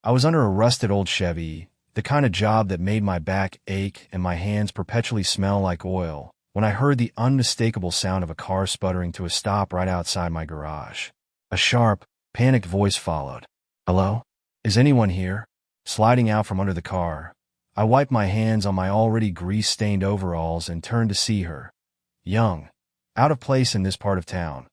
I was under a rusted old Chevy, the kind of job that made my back ache and my hands perpetually smell like oil, when I heard the unmistakable sound of a car sputtering to a stop right outside my garage. A sharp, panicked voice followed. "Hello? Is anyone here?" Sliding out from under the car, I wiped my hands on my already grease-stained overalls and turned to see her. Young, out of place in this part of town,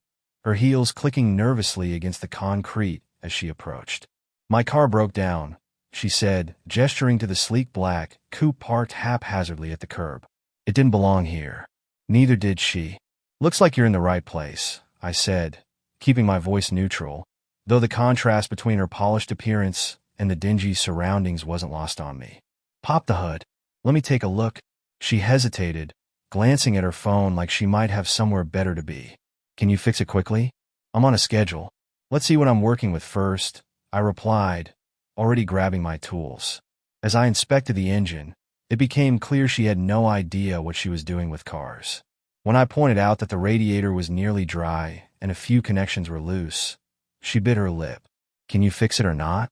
her heels clicking nervously against the concrete as she approached. "My car broke down," she said, gesturing to the sleek black coupe parked haphazardly at the curb. "It didn't belong here." Neither did she. "Looks like you're in the right place," I said, keeping my voice neutral, though the contrast between her polished appearance and the dingy surroundings wasn't lost on me. "Pop the hood. Let me take a look." She hesitated, glancing at her phone like she might have somewhere better to be. "Can you fix it quickly? I'm on a schedule." "Let's see what I'm working with first," I replied, already grabbing my tools. As I inspected the engine, it became clear she had no idea what she was doing with cars. When I pointed out that the radiator was nearly dry and a few connections were loose, she bit her lip. "Can you fix it or not?"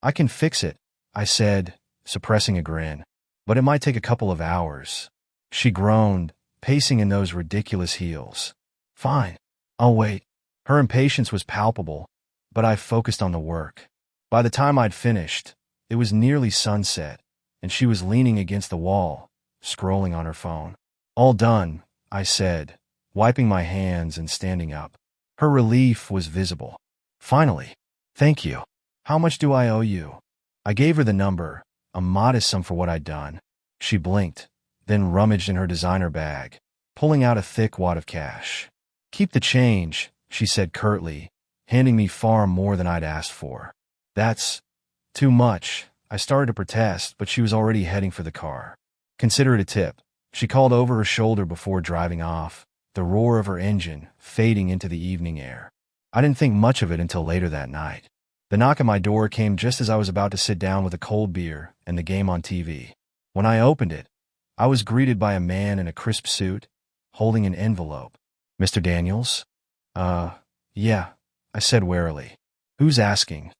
"I can fix it," I said, suppressing a grin. "But it might take a couple of hours." She groaned, pacing in those ridiculous heels. "Fine. I'll wait." Her impatience was palpable, but I focused on the work. By the time I'd finished, it was nearly sunset, and she was leaning against the wall, scrolling on her phone. "All done," I said, wiping my hands and standing up. Her relief was visible. "Finally. Thank you. How much do I owe you?" I gave her the number, a modest sum for what I'd done. She blinked, then rummaged in her designer bag, pulling out a thick wad of cash. "Keep the change," she said curtly, handing me far more than I'd asked for. "That's too much." I started to protest, but she was already heading for the car. "Consider it a tip," she called over her shoulder before driving off, the roar of her engine fading into the evening air. I didn't think much of it until later that night. The knock at my door came just as I was about to sit down with a cold beer and the game on TV. When I opened it, I was greeted by a man in a crisp suit, holding an envelope. "Mr. Daniels?" Yeah," I said warily. "Who's asking?"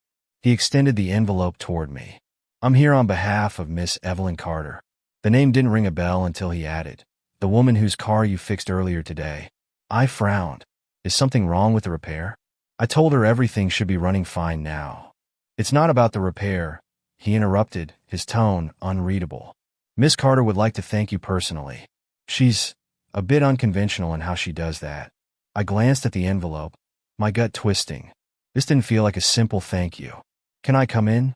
He extended the envelope toward me. "I'm here on behalf of Miss Evelyn Carter." The name didn't ring a bell until he added, "The woman whose car you fixed earlier today." I frowned. "Is something wrong with the repair?" I told her everything should be running fine now. "It's not about the repair," he interrupted, his tone unreadable. "Miss Carter would like to thank you personally. She's a bit unconventional in how she does that." I glanced at the envelope, my gut twisting. This didn't feel like a simple thank you. "Can I come in?"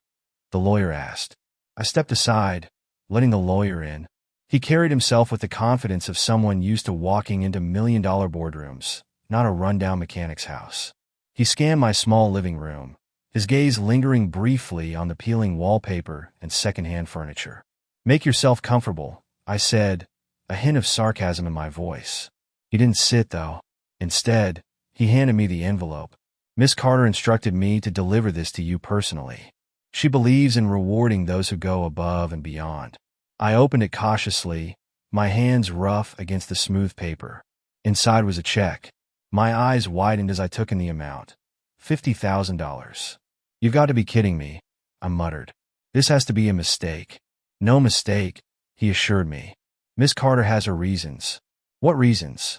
the lawyer asked. I stepped aside, letting the lawyer in. He carried himself with the confidence of someone used to walking into million-dollar boardrooms, not a rundown mechanic's house. He scanned my small living room, his gaze lingering briefly on the peeling wallpaper and secondhand furniture. "Make yourself comfortable," I said, a hint of sarcasm in my voice. He didn't sit, though. Instead, he handed me the envelope. "Miss Carter instructed me to deliver this to you personally. She believes in rewarding those who go above and beyond." I opened it cautiously, my hands rough against the smooth paper. Inside was a check. My eyes widened as I took in the amount. $50,000. "You've got to be kidding me," I muttered. "This has to be a mistake." "No mistake," he assured me. "Miss Carter has her reasons." "What reasons?"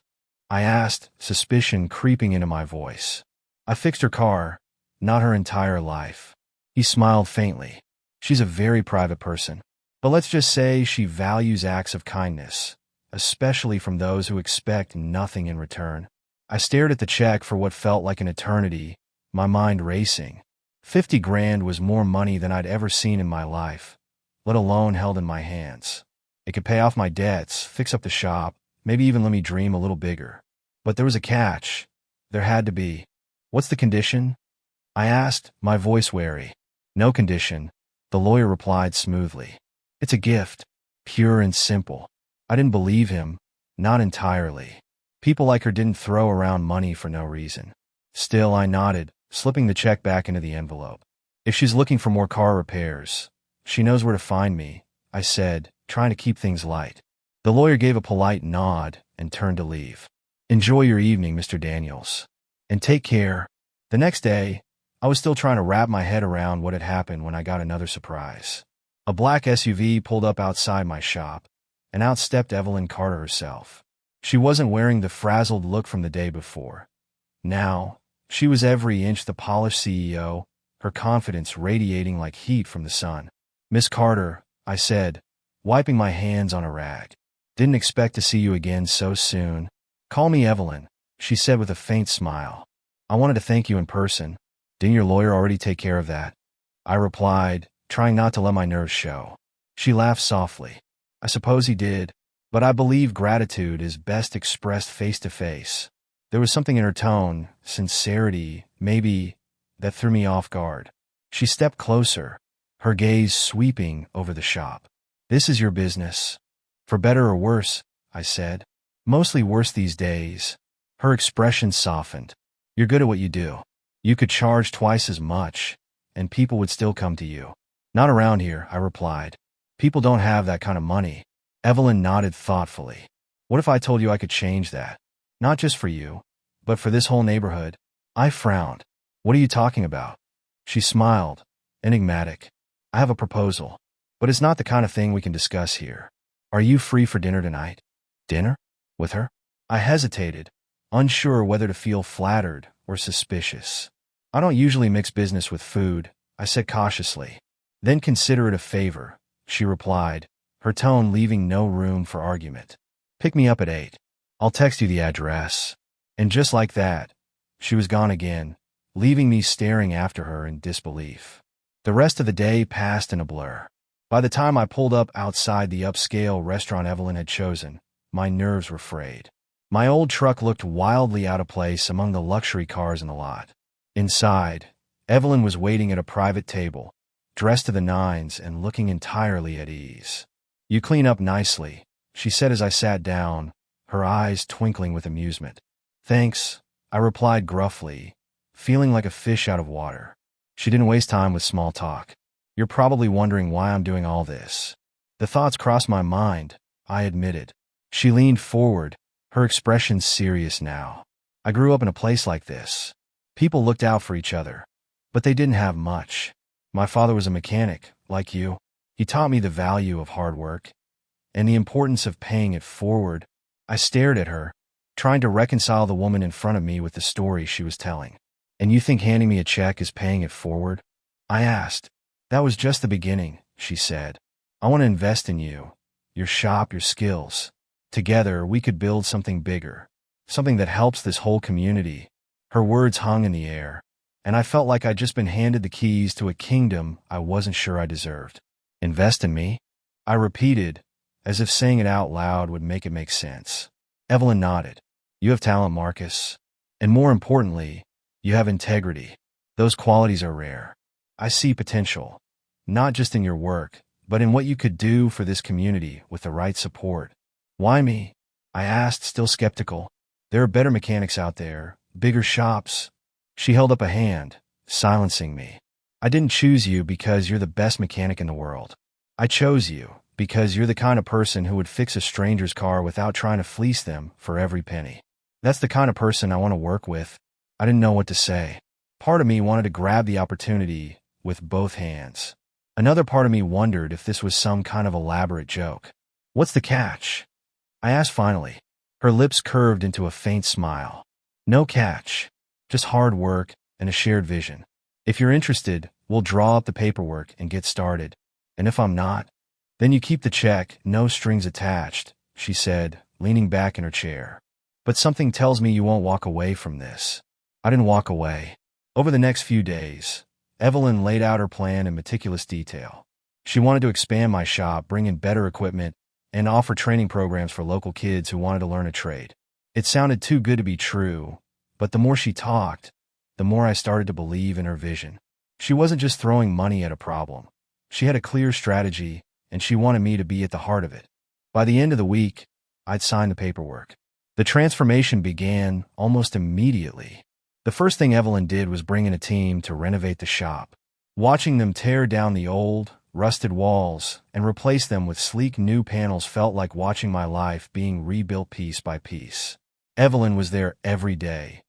I asked, suspicion creeping into my voice. "I fixed her car, not her entire life." He smiled faintly. "She's a very private person. But let's just say she values acts of kindness, especially from those who expect nothing in return." I stared at the check for what felt like an eternity, my mind racing. 50 grand was more money than I'd ever seen in my life, let alone held in my hands. It could pay off my debts, fix up the shop, maybe even let me dream a little bigger. But there was a catch. There had to be. "What's the condition?" I asked, my voice wary. "No condition," the lawyer replied smoothly. "It's a gift, pure and simple." I didn't believe him, not entirely. People like her didn't throw around money for no reason. Still, I nodded, slipping the check back into the envelope. "If she's looking for more car repairs, she knows where to find me," I said, trying to keep things light. The lawyer gave a polite nod and turned to leave. "Enjoy your evening, Mr. Daniels. And take care." The next day, I was still trying to wrap my head around what had happened when I got another surprise. A black SUV pulled up outside my shop, and out stepped Evelyn Carter herself. She wasn't wearing the frazzled look from the day before. Now, she was every inch the polished CEO, her confidence radiating like heat from the sun. "Miss Carter," I said, wiping my hands on a rag. "Didn't expect to see you again so soon." "Call me Evelyn," she said with a faint smile. "I wanted to thank you in person. Didn't your lawyer already take care of that?" I replied, trying not to let my nerves show. She laughed softly. "I suppose he did, but I believe gratitude is best expressed face to face." There was something in her tone, sincerity, maybe, that threw me off guard. She stepped closer, her gaze sweeping over the shop. "This is your business." "For better or worse," I said. "Mostly worse these days." Her expression softened. "You're good at what you do. You could charge twice as much, and people would still come to you." "Not around here," I replied. "People don't have that kind of money." Evelyn nodded thoughtfully. "What if I told you I could change that? Not just for you, but for this whole neighborhood?" I frowned. "What are you talking about?" She smiled, enigmatic. "I have a proposal, but it's not the kind of thing we can discuss here. Are you free for dinner tonight?" "Dinner? With her?" I hesitated, unsure whether to feel flattered or suspicious. "I don't usually mix business with food," I said cautiously. "Then consider it a favor," she replied, her tone leaving no room for argument. "Pick me up at 8. I'll text you the address." And just like that, she was gone again, leaving me staring after her in disbelief. The rest of the day passed in a blur. By the time I pulled up outside the upscale restaurant Evelyn had chosen, my nerves were frayed. My old truck looked wildly out of place among the luxury cars in the lot. Inside, Evelyn was waiting at a private table, dressed to the nines and looking entirely at ease. "You clean up nicely," she said as I sat down, her eyes twinkling with amusement. "Thanks," I replied gruffly, feeling like a fish out of water. She didn't waste time with small talk. "You're probably wondering why I'm doing all this." "The thoughts crossed my mind," I admitted. She leaned forward, her expression serious now. "I grew up in a place like this. People looked out for each other, but they didn't have much. My father was a mechanic, like you. He taught me the value of hard work and the importance of paying it forward." I stared at her, trying to reconcile the woman in front of me with the story she was telling. "And you think handing me a check is paying it forward?" I asked. "That was just the beginning," she said. "I want to invest in you, your shop, your skills. Together, we could build something bigger, something that helps this whole community." Her words hung in the air, and I felt like I'd just been handed the keys to a kingdom I wasn't sure I deserved. "Invest in me?" I repeated, as if saying it out loud would make it make sense. Evelyn nodded. "You have talent, Marcus. And more importantly, you have integrity. Those qualities are rare. I see potential, not just in your work, but in what you could do for this community with the right support." "Why me?" I asked, still skeptical. "There are better mechanics out there, bigger shops." She held up a hand, silencing me. "I didn't choose you because you're the best mechanic in the world. I chose you because you're the kind of person who would fix a stranger's car without trying to fleece them for every penny. That's the kind of person I want to work with." I didn't know what to say. Part of me wanted to grab the opportunity with both hands. Another part of me wondered if this was some kind of elaborate joke. "What's the catch?" I asked finally. Her lips curved into a faint smile. "No catch. Just hard work and a shared vision. If you're interested, we'll draw up the paperwork and get started. And if I'm not, then you keep the check, no strings attached," she said, leaning back in her chair. "But something tells me you won't walk away from this." I didn't walk away. Over the next few days, Evelyn laid out her plan in meticulous detail. She wanted to expand my shop, bring in better equipment, and offer training programs for local kids who wanted to learn a trade. It sounded too good to be true, but the more she talked, the more I started to believe in her vision. She wasn't just throwing money at a problem. She had a clear strategy, and she wanted me to be at the heart of it. By the end of the week, I'd signed the paperwork. The transformation began almost immediately. The first thing Evelyn did was bring in a team to renovate the shop. Watching them tear down the old, rusted walls and replace them with sleek new panels felt like watching my life being rebuilt piece by piece. Evelyn was there every day,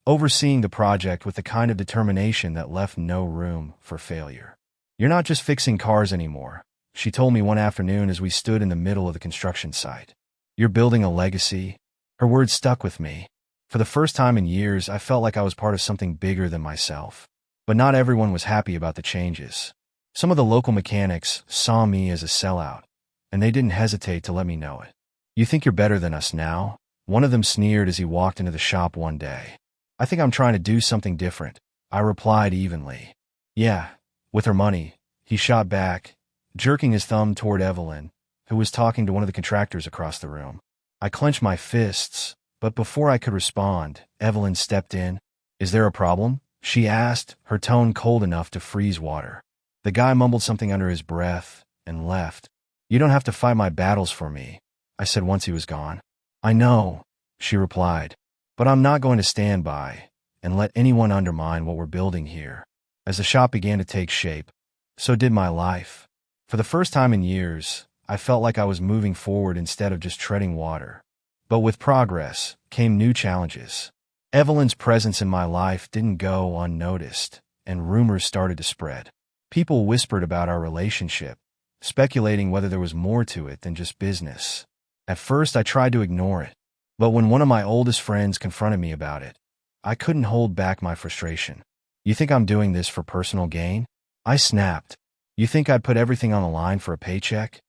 overseeing the project with the kind of determination that left no room for failure. "You're not just fixing cars anymore," she told me one afternoon as we stood in the middle of the construction site. "You're building a legacy." Her words stuck with me. For the first time in years, I felt like I was part of something bigger than myself. But not everyone was happy about the changes. Some of the local mechanics saw me as a sellout, and they didn't hesitate to let me know it. "You think you're better than us now?" One of them sneered as he walked into the shop one day. "I think I'm trying to do something different," I replied evenly. "Yeah, with her money," he shot back, jerking his thumb toward Evelyn, who was talking to one of the contractors across the room. I clenched my fists, but before I could respond, Evelyn stepped in. "Is there a problem?" she asked, her tone cold enough to freeze water. The guy mumbled something under his breath and left. "You don't have to fight my battles for me," I said once he was gone. "I know," she replied, "but I'm not going to stand by and let anyone undermine what we're building here." As the shop began to take shape, so did my life. For the first time in years, I felt like I was moving forward instead of just treading water. But with progress came new challenges. Evelyn's presence in my life didn't go unnoticed, and rumors started to spread. People whispered about our relationship, speculating whether there was more to it than just business. At first, I tried to ignore it, but when one of my oldest friends confronted me about it, I couldn't hold back my frustration. "You think I'm doing this for personal gain?" I snapped. "You think I'd put everything on the line for a paycheck?"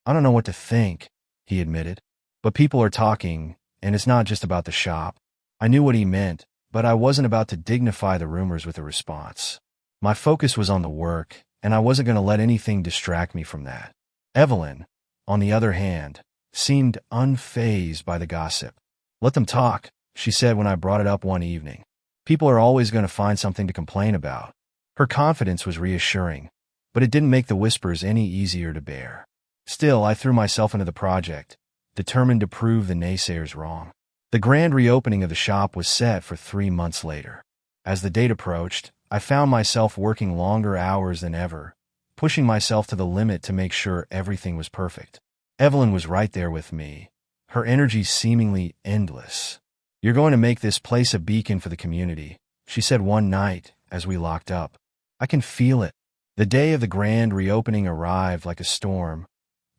"I don't know what to think," he admitted. "But people are talking, and it's not just about the shop." I knew what he meant, but I wasn't about to dignify the rumors with a response. My focus was on the work, and I wasn't going to let anything distract me from that. Evelyn, on the other hand, seemed unfazed by the gossip. "Let them talk," she said when I brought it up one evening. "People are always going to find something to complain about." Her confidence was reassuring, but it didn't make the whispers any easier to bear. Still, I threw myself into the project, determined to prove the naysayers wrong. The grand reopening of the shop was set for 3 months later. As the date approached, I found myself working longer hours than ever, pushing myself to the limit to make sure everything was perfect. Evelyn was right there with me, her energy seemingly endless. "You're going to make this place a beacon for the community," she said one night as we locked up. "I can feel it." The day of the grand reopening arrived like a storm,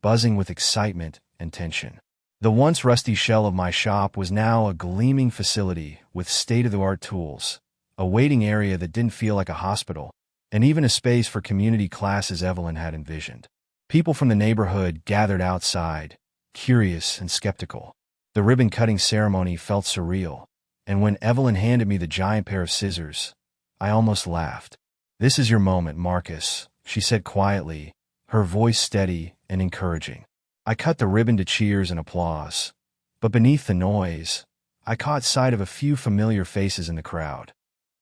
buzzing with excitement and tension. The once rusty shell of my shop was now a gleaming facility with state-of-the-art tools, a waiting area that didn't feel like a hospital, and even a space for community classes Evelyn had envisioned. People from the neighborhood gathered outside, curious and skeptical. The ribbon-cutting ceremony felt surreal, and when Evelyn handed me the giant pair of scissors, I almost laughed. "This is your moment, Marcus," she said quietly, her voice steady and encouraging. I cut the ribbon to cheers and applause, but beneath the noise, I caught sight of a few familiar faces in the crowd.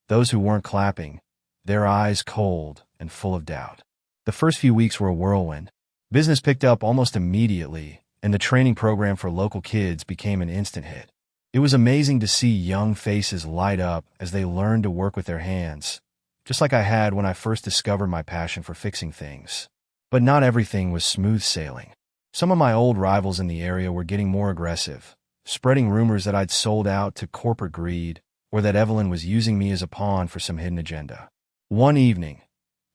Those who weren't clapping, their eyes cold and full of doubt. The first few weeks were a whirlwind. Business picked up almost immediately, and the training program for local kids became an instant hit. It was amazing to see young faces light up as they learned to work with their hands, just like I had when I first discovered my passion for fixing things. But not everything was smooth sailing. Some of my old rivals in the area were getting more aggressive, spreading rumors that I'd sold out to corporate greed or that Evelyn was using me as a pawn for some hidden agenda. One evening,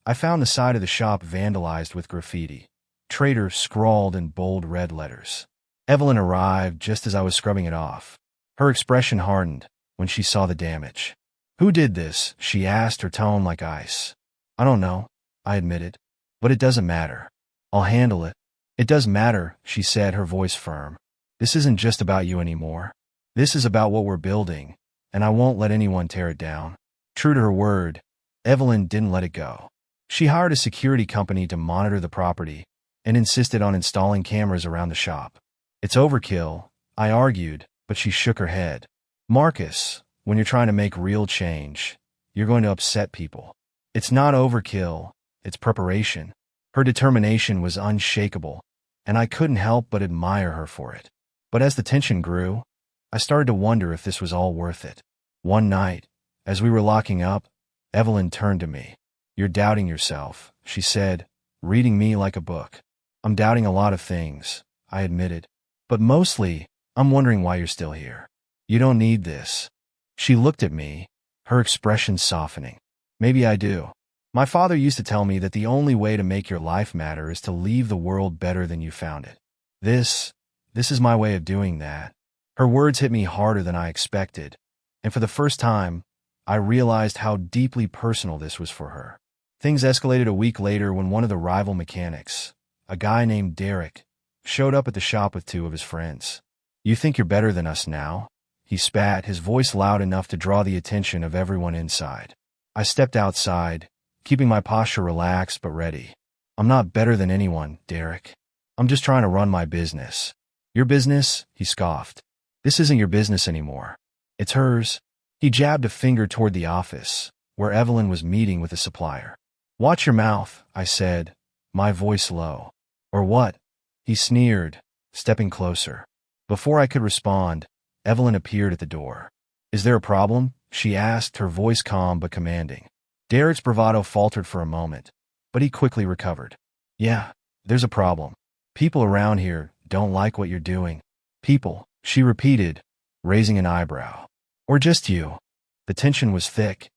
I found the side of the shop vandalized with graffiti, "Traitor" scrawled in bold red letters. Evelyn arrived just as I was scrubbing it off. Her expression hardened when she saw the damage. "Who did this?" she asked, her tone like ice. "I don't know," I admitted, "but it doesn't matter. I'll handle it." "It does matter," she said, her voice firm. "This isn't just about you anymore. This is about what we're building, and I won't let anyone tear it down." True to her word, Evelyn didn't let it go. She hired a security company to monitor the property and insisted on installing cameras around the shop. "It's overkill," I argued, but she shook her head. "Marcus, when you're trying to make real change, you're going to upset people. It's not overkill, it's preparation." Her determination was unshakable, and I couldn't help but admire her for it. But as the tension grew, I started to wonder if this was all worth it. One night, as we were locking up, Evelyn turned to me. "You're doubting yourself," she said, reading me like a book. "I'm doubting a lot of things," I admitted. "But mostly, I'm wondering why you're still here. You don't need this." She looked at me, her expression softening. Maybe I do. My father used to tell me that the only way to make your life matter is to leave the world better than you found it. This is my way of doing that. Her words hit me harder than I expected, and for the first time, I realized how deeply personal this was for her. Things escalated a week later when one of the rival mechanics, a guy named Derek, showed up at the shop with two of his friends. "You think you're better than us now?" He spat, his voice loud enough to draw the attention of everyone inside. I stepped outside, keeping my posture relaxed but ready. "I'm not better than anyone, Derek. I'm just trying to run my business." "Your business?" he scoffed. "This isn't your business anymore. It's hers." He jabbed a finger toward the office, where Evelyn was meeting with a supplier. "Watch your mouth," I said, my voice low. "Or what?" He sneered, stepping closer. Before I could respond, Evelyn appeared at the door. "Is there a problem?" she asked, her voice calm but commanding. Derek's bravado faltered for a moment, but he quickly recovered. "Yeah, there's a problem. People around here don't like what you're doing." "People," she repeated, raising an eyebrow. "Or just you?" The tension was thick,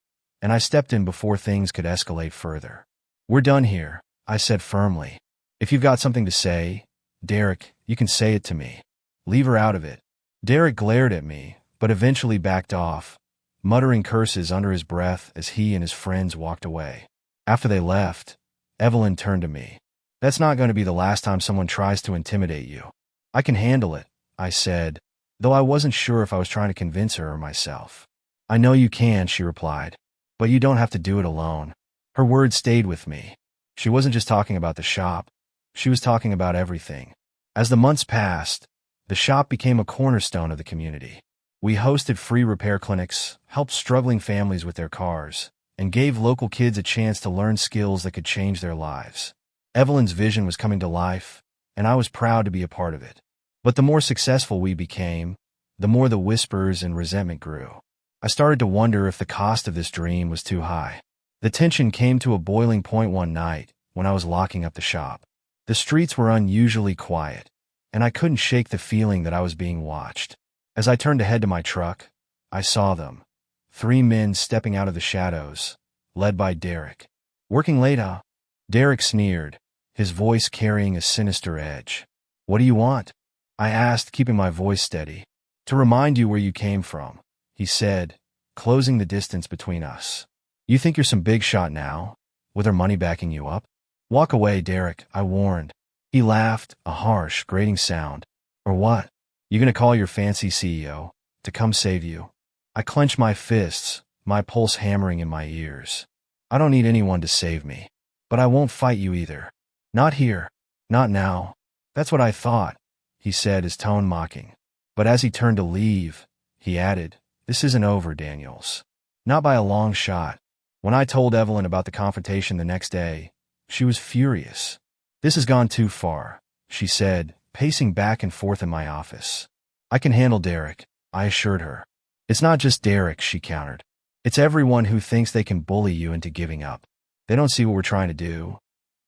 and I stepped in before things could escalate further. "We're done here," I said firmly. "If you've got something to say, Derek, you can say it to me. Leave her out of it." Derek glared at me, but eventually backed off, muttering curses under his breath as he and his friends walked away. After they left, Evelyn turned to me. "That's not going to be the last time someone tries to intimidate you." "I can handle it," I said, though I wasn't sure if I was trying to convince her or myself. "I know you can," she replied, "but you don't have to do it alone." Her words stayed with me. She wasn't just talking about the shop. She was talking about everything. As the months passed, the shop became a cornerstone of the community. We hosted free repair clinics, helped struggling families with their cars, and gave local kids a chance to learn skills that could change their lives. Evelyn's vision was coming to life, and I was proud to be a part of it. But the more successful we became, the more the whispers and resentment grew. I started to wonder if the cost of this dream was too high. The tension came to a boiling point one night when I was locking up the shop. The streets were unusually quiet, and I couldn't shake the feeling that I was being watched. As I turned to head to my truck, I saw them. 3 men stepping out of the shadows, led by Derek. "Working late, huh?" Derek sneered, his voice carrying a sinister edge. "What do you want?" I asked, keeping my voice steady. "To remind you where you came from," he said, closing the distance between us. "You think you're some big shot now, with our money backing you up?" "Walk away, Derek," I warned. He laughed, a harsh, grating sound. "Or what? You gonna call your fancy CEO to come save you?" I clenched my fists, my pulse hammering in my ears. "I don't need anyone to save me. But I won't fight you either. Not here. Not now." "That's what I thought," he said, his tone mocking. But as he turned to leave, he added, "This isn't over, Daniels. Not by a long shot." When I told Evelyn about the confrontation the next day, she was furious. "This has gone too far," she said, pacing back and forth in my office. "I can handle Derek," I assured her. "It's not just Derek," she countered. "It's everyone who thinks they can bully you into giving up. They don't see what we're trying to do.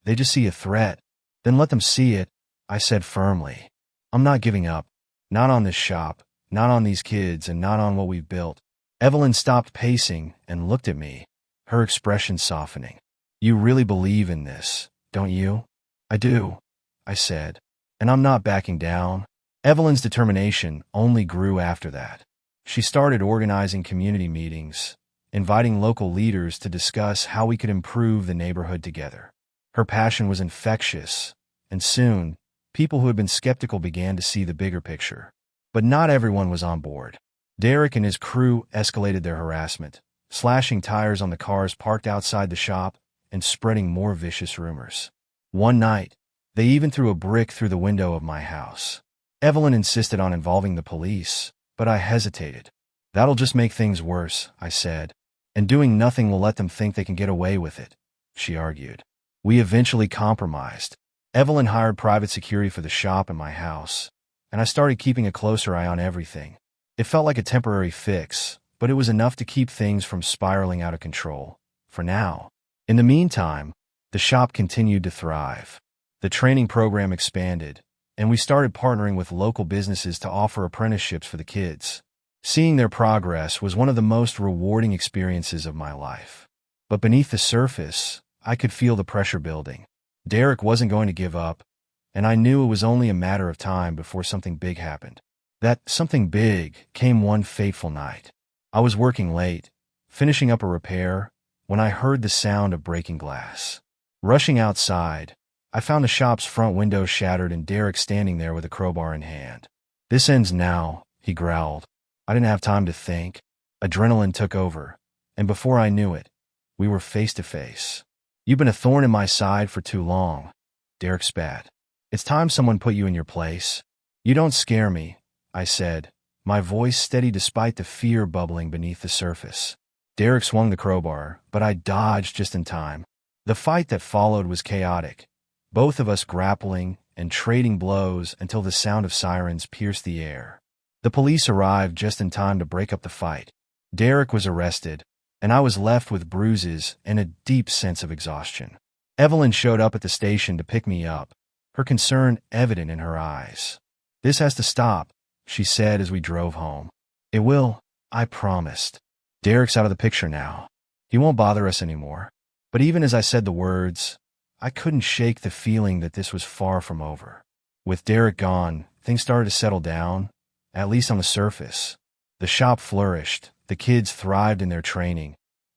They just see a threat. Then let them see it," I said firmly. "I'm not giving up. Not on this shop, not on these kids, and not on what we've built." Evelyn stopped pacing and looked at me, her expression softening. "You really believe in this, don't you?" "I do," I said. "And I'm not backing down." Evelyn's determination only grew after that. She started organizing community meetings, inviting local leaders to discuss how we could improve the neighborhood together. Her passion was infectious, and soon, people who had been skeptical began to see the bigger picture. But not everyone was on board. Derek and his crew escalated their harassment, slashing tires on the cars parked outside the shop and spreading more vicious rumors. One night, they even threw a brick through the window of my house. Evelyn insisted on involving the police, but I hesitated. "That'll just make things worse," I said. "And doing nothing will let them think they can get away with it," she argued. We eventually compromised. Evelyn hired private security for the shop and my house, and I started keeping a closer eye on everything. It felt like a temporary fix, but it was enough to keep things from spiraling out of control, for now. In the meantime, the shop continued to thrive. The training program expanded, and we started partnering with local businesses to offer apprenticeships for the kids. Seeing their progress was one of the most rewarding experiences of my life. But beneath the surface, I could feel the pressure building. Derek wasn't going to give up, and I knew it was only a matter of time before something big happened. That something big came one fateful night. I was working late, finishing up a repair, when I heard the sound of breaking glass. Rushing outside, I found the shop's front window shattered and Derek standing there with a crowbar in hand. "This ends now," he growled. I didn't have time to think. Adrenaline took over, and before I knew it, we were face to face. "You've been a thorn in my side for too long," Derek spat. "It's time someone put you in your place." "You don't scare me," I said, my voice steady despite the fear bubbling beneath the surface. Derek swung the crowbar, but I dodged just in time. The fight that followed was chaotic, both of us grappling and trading blows until the sound of sirens pierced the air. The police arrived just in time to break up the fight. Derek was arrested, and I was left with bruises and a deep sense of exhaustion. Evelyn showed up at the station to pick me up, her concern evident in her eyes. "This has to stop," she said as we drove home. "It will," I promised. "Derek's out of the picture now. He won't bother us anymore." But even as I said the words, I couldn't shake the feeling that this was far from over. With Derek gone, things started to settle down, at least on the surface. The shop flourished, the kids thrived in their training,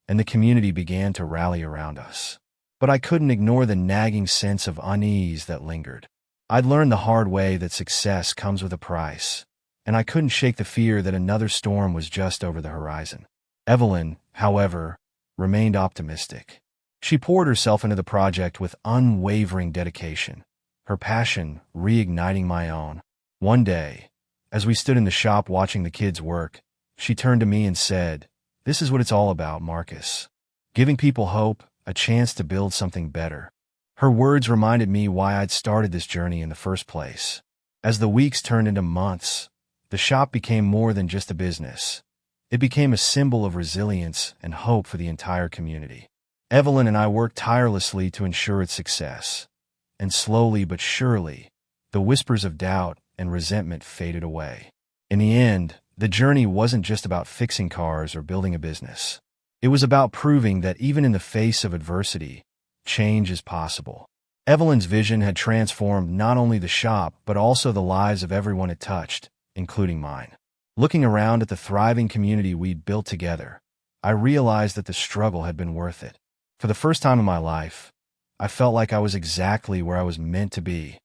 and the community began to rally around us. But I couldn't ignore the nagging sense of unease that lingered. I'd learned the hard way that success comes with a price, and I couldn't shake the fear that another storm was just over the horizon. Evelyn, however, remained optimistic. She poured herself into the project with unwavering dedication, her passion reigniting my own. One day, as we stood in the shop watching the kids work, she turned to me and said, "This is what it's all about, Marcus. Giving people hope, a chance to build something better." Her words reminded me why I'd started this journey in the first place. As the weeks turned into months, the shop became more than just a business. It became a symbol of resilience and hope for the entire community. Evelyn and I worked tirelessly to ensure its success, and slowly but surely, the whispers of doubt and resentment faded away. In the end, the journey wasn't just about fixing cars or building a business. It was about proving that even in the face of adversity, change is possible. Evelyn's vision had transformed not only the shop, but also the lives of everyone it touched, including mine. Looking around at the thriving community we'd built together, I realized that the struggle had been worth it. For the first time in my life, I felt like I was exactly where I was meant to be,